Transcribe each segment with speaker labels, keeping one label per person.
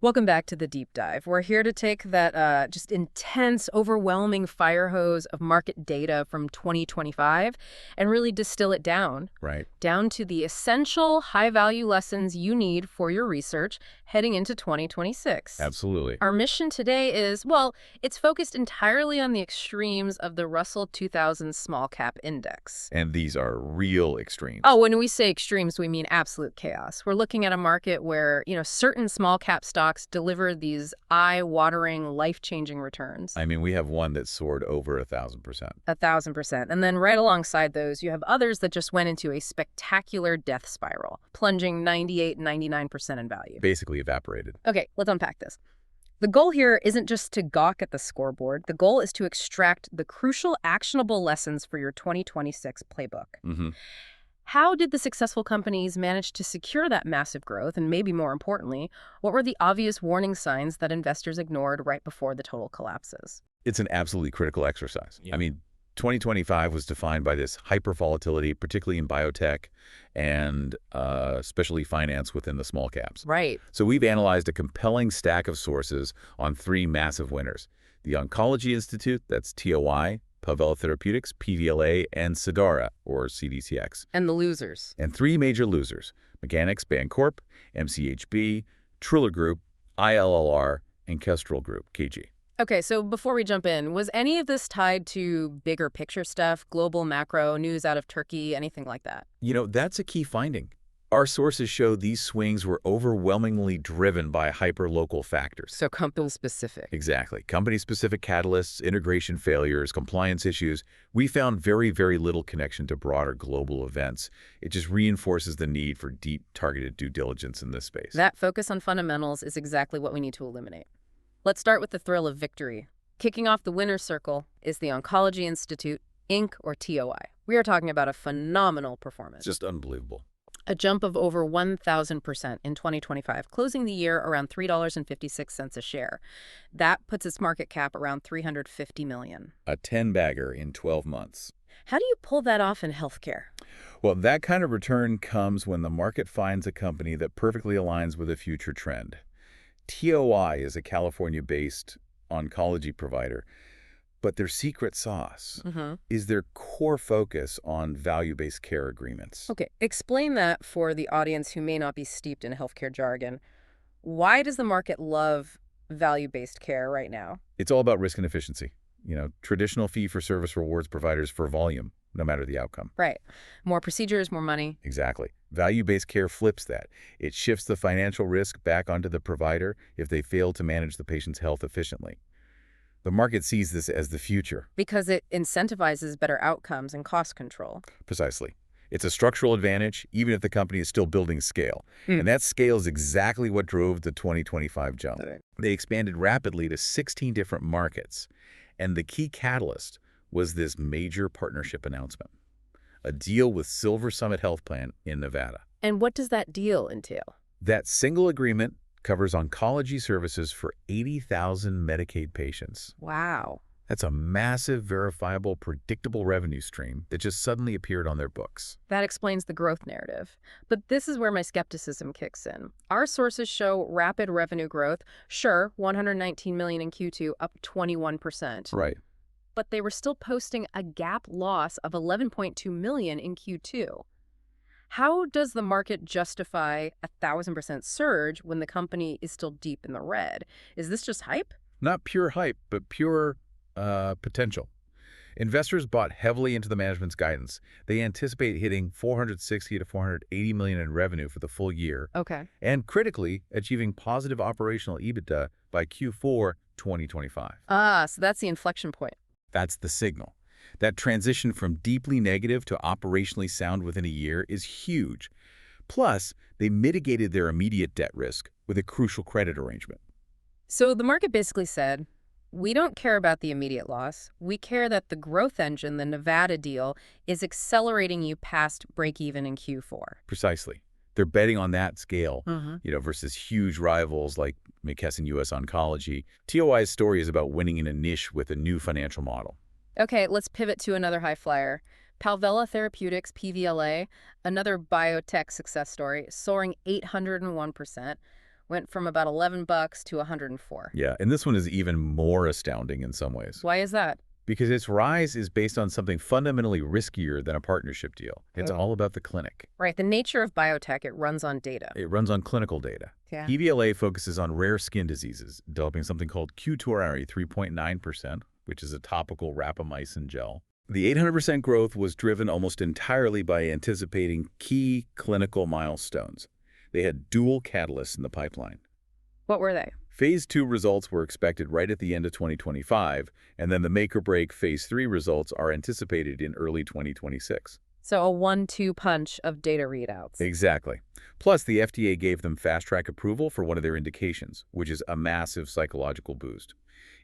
Speaker 1: Welcome back to the deep dive. We're here to take that just intense, overwhelming fire hose of market data from 2025 and really distill it down,
Speaker 2: Right.
Speaker 1: down to the essential high-value lessons you need for your research heading into 2026.
Speaker 2: Absolutely.
Speaker 1: Our mission today is, well, it's focused entirely on the extremes of the Russell 2000 Small Cap Index.
Speaker 2: And these are real extremes.
Speaker 1: Oh, when we say extremes, we mean absolute chaos. We're looking at a market where, certain small cap stocks deliver these eye-watering, life-changing returns.
Speaker 2: I mean, we have one that soared over 1,000%.
Speaker 1: 1,000%. And then right alongside those, you have others that just went into a spectacular death spiral, plunging 98, 99% in value.
Speaker 2: Basically evaporated.
Speaker 1: Okay, let's unpack this. The goal here isn't just to gawk at the scoreboard. The goal is to extract the crucial, actionable lessons for your 2026 playbook.
Speaker 2: Mm-hmm.
Speaker 1: How did the successful companies manage to secure that massive growth? And maybe more importantly, what were the obvious warning signs that investors ignored right before the total collapses?
Speaker 2: It's an absolutely critical exercise.
Speaker 1: Yeah.
Speaker 2: I mean, 2025 was defined by this hyper volatility, particularly in biotech and especially finance within the small caps.
Speaker 1: Right.
Speaker 2: So we've analyzed a compelling stack of sources on three massive winners. The Oncology Institute, that's TOI, Palvella Therapeutics, PVLA, and Cidara, or CDCX.
Speaker 1: And the losers.
Speaker 2: And three major losers, Mechanics, Bancorp, MCHB, Triller Group, ILLR, and Kestrel Group, KG.
Speaker 1: Okay, so before we jump in, was any of this tied to bigger picture stuff, global macro, news out of Turkey, anything like that?
Speaker 2: That's a key finding. Our sources show these swings were overwhelmingly driven by hyper-local factors.
Speaker 1: So company-specific.
Speaker 2: Exactly. Company-specific catalysts, integration failures, compliance issues. We found very, very little connection to broader global events. It just reinforces the need for deep, targeted due diligence in this space.
Speaker 1: That focus on fundamentals is exactly what we need to eliminate. Let's start with the thrill of victory. Kicking off the winner's circle is the Oncology Institute, Inc., or TOI. We are talking about a phenomenal performance.
Speaker 2: Just unbelievable.
Speaker 1: A jump of over 1,000% in 2025, closing the year around $3.56 a share. That puts its market cap around $350 million.
Speaker 2: A 10-bagger in 12 months.
Speaker 1: How do you pull that off in healthcare?
Speaker 2: Well, that kind of return comes when the market finds a company that perfectly aligns with a future trend. TOI is a California-based oncology provider, but their secret sauce is their core focus on value-based care agreements.
Speaker 1: Okay, explain that for the audience who may not be steeped in healthcare jargon. Why does the market love value-based care right now?
Speaker 2: It's all about risk and efficiency. Traditional fee-for-service rewards providers for volume, no matter the outcome.
Speaker 1: Right. More procedures, more money.
Speaker 2: Exactly. Value-based care flips that. It shifts the financial risk back onto the provider if they fail to manage the patient's health efficiently. The market sees this as the future.
Speaker 1: Because it incentivizes better outcomes and cost control.
Speaker 2: Precisely. It's a structural advantage, even if the company is still building scale. And that scale is exactly what drove the 2025 jump.
Speaker 1: Right.
Speaker 2: They expanded rapidly to 16 different markets. And the key catalyst was this major partnership announcement. A deal with Silver Summit Health Plan in Nevada.
Speaker 1: And what does that deal entail?
Speaker 2: That single agreement covers oncology services for 80,000 Medicaid patients.
Speaker 1: Wow.
Speaker 2: That's a massive, verifiable, predictable revenue stream that just suddenly appeared on their books.
Speaker 1: That explains the growth narrative. But this is where my skepticism kicks in. Our sources show rapid revenue growth. Sure, $119 million in Q2, up 21%.
Speaker 2: Right.
Speaker 1: But they were still posting a GAAP loss of $11.2 million in Q2. How does the market justify a 1,000% surge when the company is still deep in the red? Is this just hype?
Speaker 2: Not pure hype, but pure potential. Investors bought heavily into the management's guidance. They anticipate hitting $460 to $480 million in revenue for the full year.
Speaker 1: Okay.
Speaker 2: And critically, achieving positive operational EBITDA by Q4 2025.
Speaker 1: So that's the inflection point.
Speaker 2: That's the signal. That transition from deeply negative to operationally sound within a year is huge. Plus, they mitigated their immediate debt risk with a crucial credit arrangement.
Speaker 1: So the market basically said, we don't care about the immediate loss. We care that the growth engine, the Nevada deal, is accelerating you past break-even in Q4.
Speaker 2: Precisely. They're betting on that scale, versus huge rivals like McKesson U.S. Oncology. TOI's story is about winning in a niche with a new financial model.
Speaker 1: Okay, let's pivot to another high flyer. Palvella Therapeutics, PVLA, another biotech success story, soaring 801%. Went from about $11 to 104.
Speaker 2: Yeah, and this one is even more astounding in some ways,
Speaker 1: Why is that?
Speaker 2: because its rise is based on something fundamentally riskier than a partnership deal. It's
Speaker 1: Oh.
Speaker 2: all about the clinic.
Speaker 1: Right, the nature of biotech, it runs on data.
Speaker 2: It runs on clinical data.
Speaker 1: Yeah.
Speaker 2: PVLA focuses on rare skin diseases, developing something called Q2RI 3.9%, which is a topical rapamycin gel. The 800% growth was driven almost entirely by anticipating key clinical milestones. They had dual catalysts in the pipeline.
Speaker 1: What were they?
Speaker 2: Phase 2 results were expected right at the end of 2025, and then the make-or-break Phase 3 results are anticipated in early 2026.
Speaker 1: So a 1-2 punch of data readouts.
Speaker 2: Exactly. Plus, the FDA gave them fast-track approval for one of their indications, which is a massive psychological boost.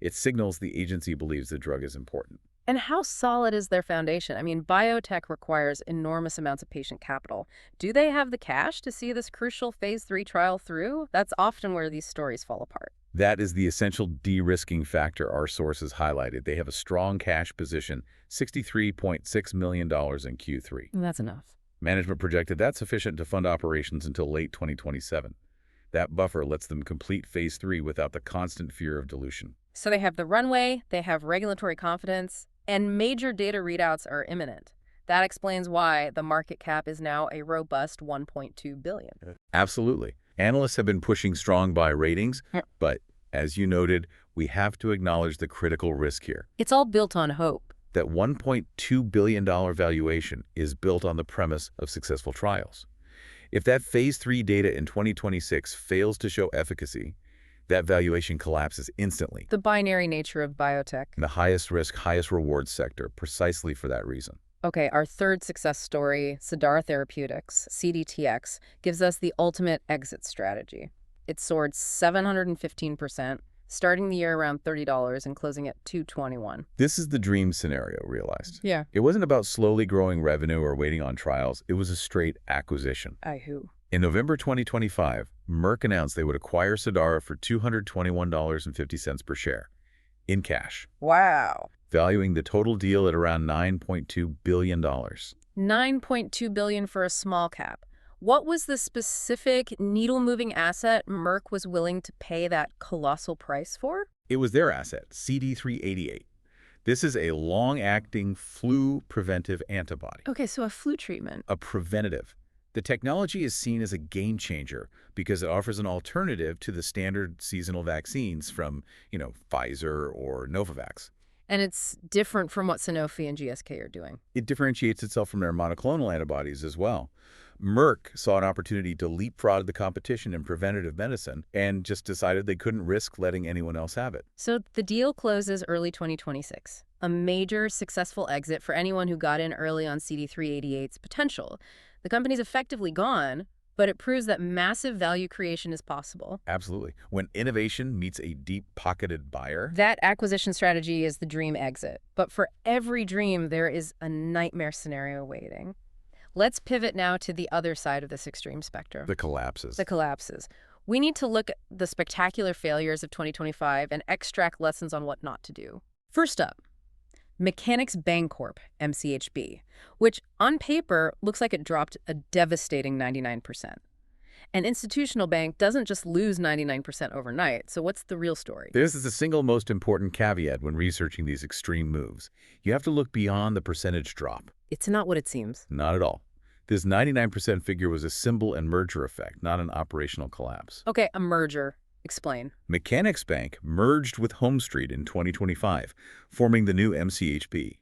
Speaker 2: It signals the agency believes the drug is important.
Speaker 1: And how solid is their foundation? I mean, biotech requires enormous amounts of patient capital. Do they have the cash to see this crucial Phase 3 trial through? That's often where these stories fall apart.
Speaker 2: That is the essential de-risking factor our sources highlighted. They have a strong cash position, $63.6 million in Q3.
Speaker 1: That's enough.
Speaker 2: Management projected that's sufficient to fund operations until late 2027. That buffer lets them complete Phase 3 without the constant fear of dilution.
Speaker 1: So they have the runway, they have regulatory confidence, and major data readouts are imminent. That explains why the market cap is now a robust $1.2 billion.
Speaker 2: Absolutely. Analysts have been pushing strong buy ratings, but as you noted, we have to acknowledge the critical risk here.
Speaker 1: It's all built on hope.
Speaker 2: That $1.2 billion valuation is built on the premise of successful trials. If that Phase 3 data in 2026 fails to show efficacy, that valuation collapses instantly.
Speaker 1: The binary nature of biotech.
Speaker 2: In the highest risk, highest reward sector, precisely for that reason.
Speaker 1: Okay, our third success story, Cidara Therapeutics, CDTX, gives us the ultimate exit strategy. It soared 715%, starting the year around $30 and closing at $221.
Speaker 2: This is the dream scenario realized.
Speaker 1: Yeah.
Speaker 2: It wasn't about slowly growing revenue or waiting on trials. It was a straight acquisition.
Speaker 1: Who?
Speaker 2: In November 2025, Merck announced they would acquire Cidara for $221.50 per share, in cash.
Speaker 1: Wow.
Speaker 2: Valuing the total deal at around $9.2 billion.
Speaker 1: $9.2 billion for a small cap. What was the specific needle-moving asset Merck was willing to pay that colossal price for?
Speaker 2: It was their asset, CD388. This is a long-acting flu preventive antibody.
Speaker 1: Okay, so a flu treatment.
Speaker 2: A preventative. The technology is seen as a game changer because it offers an alternative to the standard seasonal vaccines from, Pfizer or Novavax.
Speaker 1: And it's different from what Sanofi and GSK are doing.
Speaker 2: It differentiates itself from their monoclonal antibodies as well. Merck saw an opportunity to leapfrog the competition in preventative medicine and just decided they couldn't risk letting anyone else have it.
Speaker 1: So the deal closes early 2026. A major successful exit for anyone who got in early on CD388's potential. The company's effectively gone, but it proves that massive value creation is possible.
Speaker 2: Absolutely. When innovation meets a deep-pocketed buyer.
Speaker 1: That acquisition strategy is the dream exit. But for every dream, there is a nightmare scenario waiting. Let's pivot now to the other side of this extreme spectrum.
Speaker 2: The collapses.
Speaker 1: The collapses. We need to look at the spectacular failures of 2025 and extract lessons on what not to do. First up, Mechanics Bancorp, MCHB, which on paper looks like it dropped a devastating 99%. An institutional bank doesn't just lose 99% overnight, so what's the real story?
Speaker 2: This is the single most important caveat when researching these extreme moves. You have to look beyond the percentage drop.
Speaker 1: It's not what it seems.
Speaker 2: Not at all. This 99% figure was a symbol and merger effect, not an operational collapse.
Speaker 1: Okay, a merger. Explain.
Speaker 2: Mechanics Bank merged with Home Street in 2025, forming the new MCHB.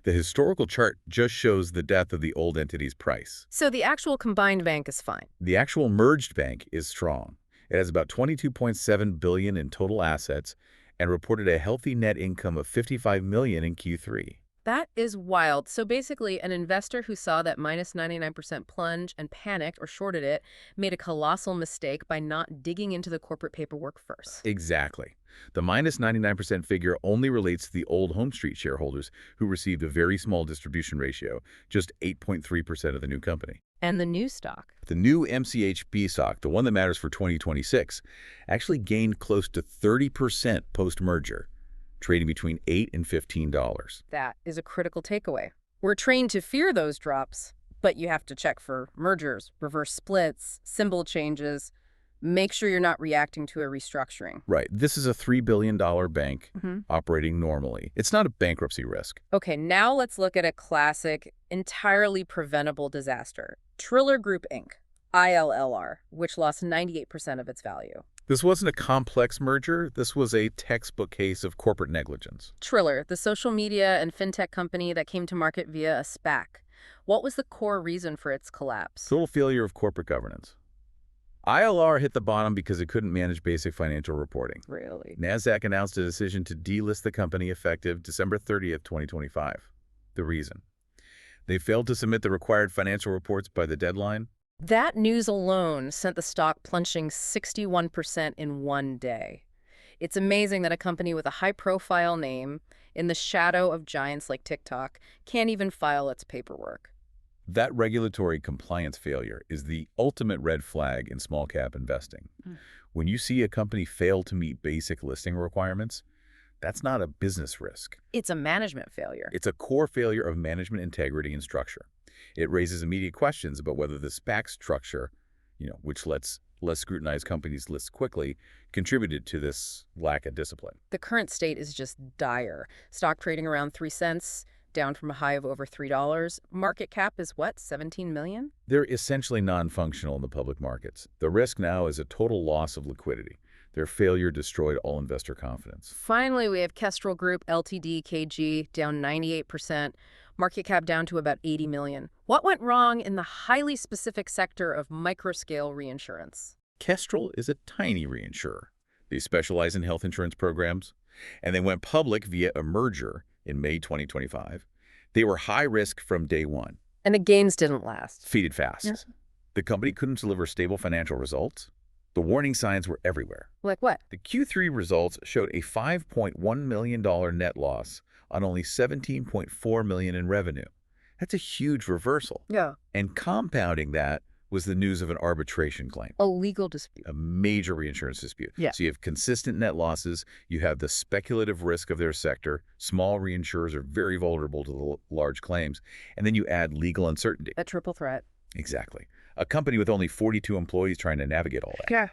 Speaker 2: The historical chart just shows the death of the old entity's price.
Speaker 1: So the actual combined bank is fine.
Speaker 2: The actual merged bank is strong. It has about $22.7 billion in total assets and reported a healthy net income of $55 million in Q3.
Speaker 1: That is wild. So basically, an investor who saw that minus 99% plunge and panicked or shorted it made a colossal mistake by not digging into the corporate paperwork first.
Speaker 2: Exactly. The minus 99% figure only relates to the old Home Street shareholders who received a very small distribution ratio, just 8.3% of the new company.
Speaker 1: And the new stock.
Speaker 2: The new MCHB stock, the one that matters for 2026, actually gained close to 30% post-merger, trading between $8 and $15.
Speaker 1: That is a critical takeaway. We're trained to fear those drops, but you have to check for mergers, reverse splits, symbol changes. Make sure you're not reacting to a restructuring.
Speaker 2: Right. This is a $3 billion bank
Speaker 1: Hmm.
Speaker 2: operating normally. It's not a bankruptcy risk.
Speaker 1: Okay, now let's look at a classic, entirely preventable disaster. Triller Group Inc., ILLR, which lost 98% of its value.
Speaker 2: This wasn't a complex merger. This was a textbook case of corporate negligence.
Speaker 1: Triller, the social media and fintech company that came to market via a SPAC. What was the core reason for its collapse?
Speaker 2: Total failure of corporate governance. ILR hit the bottom because it couldn't manage basic financial reporting.
Speaker 1: Really?
Speaker 2: Nasdaq announced a decision to delist the company effective December 30th, 2025. The reason? They failed to submit the required financial reports by the deadline.
Speaker 1: That news alone sent the stock plunging 61% in one day. It's amazing that a company with a high-profile name, in the shadow of giants like TikTok, can't even file its paperwork.
Speaker 2: That regulatory compliance failure is the ultimate red flag in small-cap investing. When you see a company fail to meet basic listing requirements, that's not a business risk.
Speaker 1: It's a management failure.
Speaker 2: It's a core failure of management integrity and structure. It raises immediate questions about whether the SPAC structure, which lets less scrutinized companies list quickly, contributed to this lack of discipline.
Speaker 1: The current state is just dire. Stock trading around 3 cents, down from a high of over $3. Market cap is what, 17 million?
Speaker 2: They're essentially non-functional in the public markets. The risk now is a total loss of liquidity. Their failure destroyed all investor confidence.
Speaker 1: Finally, we have Kestrel Group Ltd. KG down 98%, market cap down to about 80 million. What went wrong in the highly specific sector of microscale reinsurance?
Speaker 2: Kestrel is a tiny reinsurer. They specialize in health insurance programs, and they went public via a merger in May 2025. They were high risk from day one.
Speaker 1: And the gains didn't last.
Speaker 2: Faded fast.
Speaker 1: Yes.
Speaker 2: The company couldn't deliver stable financial results. The warning signs were everywhere.
Speaker 1: Like what?
Speaker 2: The Q3 results showed a $5.1 million net loss on only $17.4 million in revenue. That's a huge reversal.
Speaker 1: Yeah.
Speaker 2: And compounding that was the news of an arbitration claim.
Speaker 1: A legal dispute.
Speaker 2: A major reinsurance dispute.
Speaker 1: Yeah.
Speaker 2: So you have consistent net losses, you have the speculative risk of their sector, small reinsurers are very vulnerable to the large claims, and then you add legal uncertainty.
Speaker 1: A triple threat.
Speaker 2: Exactly. A company with only 42 employees trying to navigate all that.
Speaker 1: Yeah,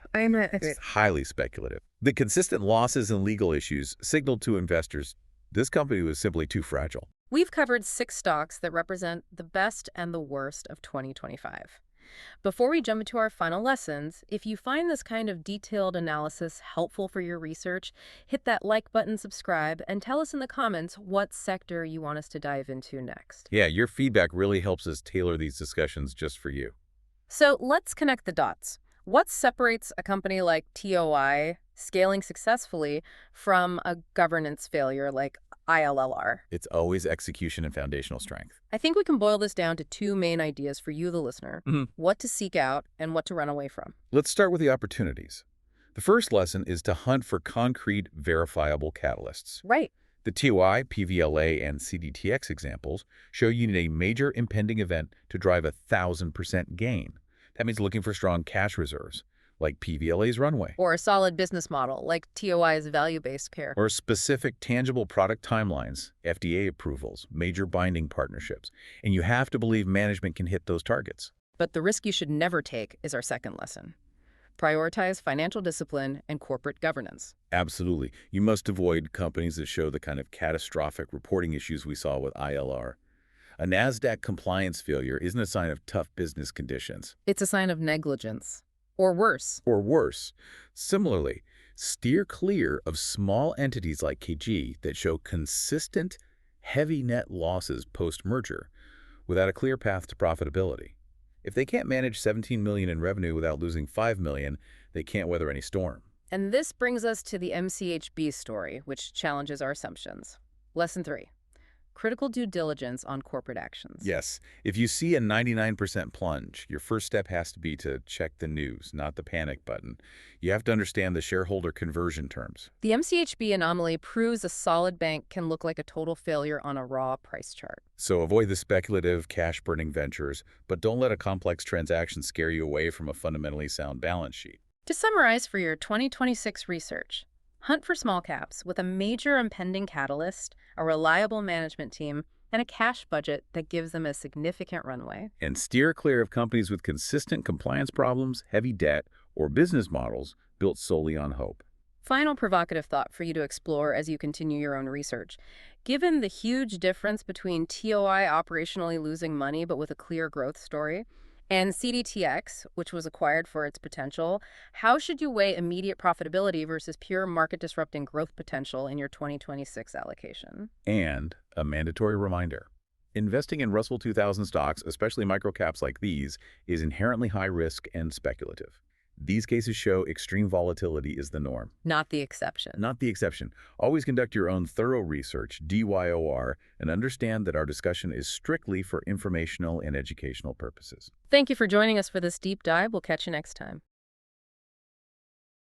Speaker 2: It's highly speculative. The consistent losses and legal issues signaled to investors this company was simply too fragile.
Speaker 1: We've covered 6 stocks that represent the best and the worst of 2025. Before we jump into our final lessons, if you find this kind of detailed analysis helpful for your research, hit that like button, subscribe, and tell us in the comments what sector you want us to dive into next.
Speaker 2: Yeah, your feedback really helps us tailor these discussions just for you.
Speaker 1: So let's connect the dots. What separates a company like TOI scaling successfully from a governance failure like ILLR?
Speaker 2: It's always execution and foundational strength.
Speaker 1: I think we can boil this down to 2 main ideas for you, the listener. What to seek out and what to run away from.
Speaker 2: Let's start with the opportunities. The first lesson is to hunt for concrete, verifiable catalysts.
Speaker 1: Right.
Speaker 2: The TOI, PVLA, and CDTX examples show you need a major impending event to drive 1,000% gain. That means looking for strong cash reserves, like PVLA's runway.
Speaker 1: Or a solid business model, like TOI's value-based care.
Speaker 2: Or specific tangible product timelines, FDA approvals, major binding partnerships. And you have to believe management can hit those targets.
Speaker 1: But the risk you should never take is our second lesson. Prioritize financial discipline and corporate governance.
Speaker 2: Absolutely. You must avoid companies that show the kind of catastrophic reporting issues we saw with ILR. A Nasdaq compliance failure isn't a sign of tough business conditions.
Speaker 1: It's a sign of negligence. Or worse.
Speaker 2: Or worse. Similarly, steer clear of small entities like KG that show consistent, heavy net losses post-merger without a clear path to profitability. If they can't manage $17 million in revenue without losing $5 million, they can't weather any storm.
Speaker 1: And this brings us to the MCHB story, which challenges our assumptions. Lesson 3. Critical due diligence on corporate actions.
Speaker 2: Yes. If you see a 99% plunge, your first step has to be to check the news, not the panic button. You have to understand the shareholder conversion terms.
Speaker 1: The MCHB anomaly proves a solid bank can look like a total failure on a raw price chart.
Speaker 2: So avoid the speculative, cash-burning ventures, but don't let a complex transaction scare you away from a fundamentally sound balance sheet.
Speaker 1: To summarize for your 2026 research, hunt for small caps with a major impending catalyst, a reliable management team, and a cash budget that gives them a significant runway.
Speaker 2: And steer clear of companies with consistent compliance problems, heavy debt, or business models built solely on hope.
Speaker 1: Final provocative thought for you to explore as you continue your own research. Given the huge difference between TOI operationally losing money but with a clear growth story, and CDTX, which was acquired for its potential, how should you weigh immediate profitability versus pure market disrupting growth potential in your 2026 allocation?
Speaker 2: And a mandatory reminder. Investing in Russell 2000 stocks, especially microcaps like these, is inherently high risk and speculative. These cases show extreme volatility is the norm,
Speaker 1: Not the exception.
Speaker 2: not the exception. Always conduct your own thorough research, DYOR, and understand that our discussion is strictly for informational and educational purposes.
Speaker 1: Thank you for joining us for this deep dive. We'll catch you next time.